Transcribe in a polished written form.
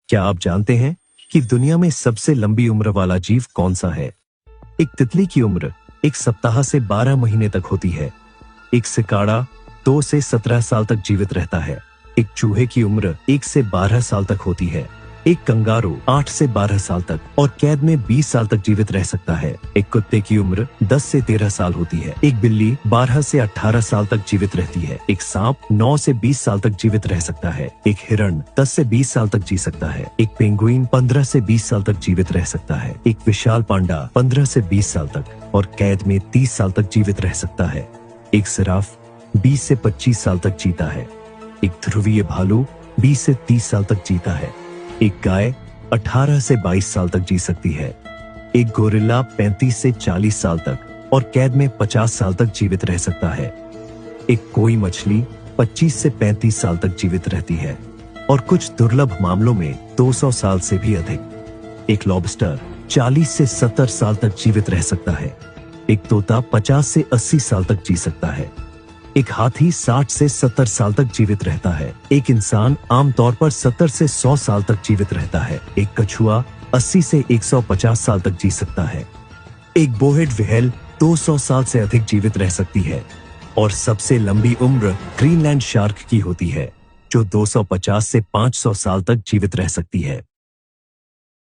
क्या आप जानते हैं कि दुनिया में सबसे लंबी उम्र वाला जीव कौन सा है? एक तितली की उम्र 1 सप्ताह से 12 महीने तक होती है। एक सिकाड़ा 2 से 17 साल तक जीवित रहता है। एक चूहे की उम्र 1 से 12 साल तक होती है। एक कंगारू 8 से 12 साल तक और कैद में 20 साल तक जीवित रह सकता है। एक कुत्ते की उम्र 10 से 13 साल होती है। एक बिल्ली 12 से 18 साल तक जीवित रहती है। एक सांप 9 से 20 साल तक जीवित रह सकता है। एक हिरण 10 से 20 साल तक जी सकता है। एक पेंगुइन 15 से 20 साल तक जीवित रह सकता है। एक विशाल पांडा 15 से 20 साल तक और कैद में 30 साल तक जीवित रह सकता है। एक सिराफ 20 से 25 साल तक जीता है। एक ध्रुवीय भालू 20 से 30 साल तक जीता है। एक गाय 18 से 22 साल तक जी सकती है। एक गोरिल्ला 35 से 40 साल तक और कैद में 50 साल तक जीवित रह सकता है। एक कोई मछली 25 से 35 साल तक जीवित रहती है और कुछ दुर्लभ मामलों में 200 साल से भी अधिक। एक लॉबस्टर 40 से 70 साल तक जीवित रह सकता है। एक तोता 50 से 80 साल तक जी सकता है। एक हाथी 60 से 70 साल तक जीवित रहता है। एक इंसान आमतौर पर 70 से 100 साल तक जीवित रहता है। एक कछुआ 80 से 150 साल तक जी सकता है। एक बोहेड व्हेल 200 साल से अधिक जीवित रह सकती है और सबसे लंबी उम्र ग्रीनलैंड शार्क की होती है, जो 250 से 500 साल तक जीवित रह सकती है।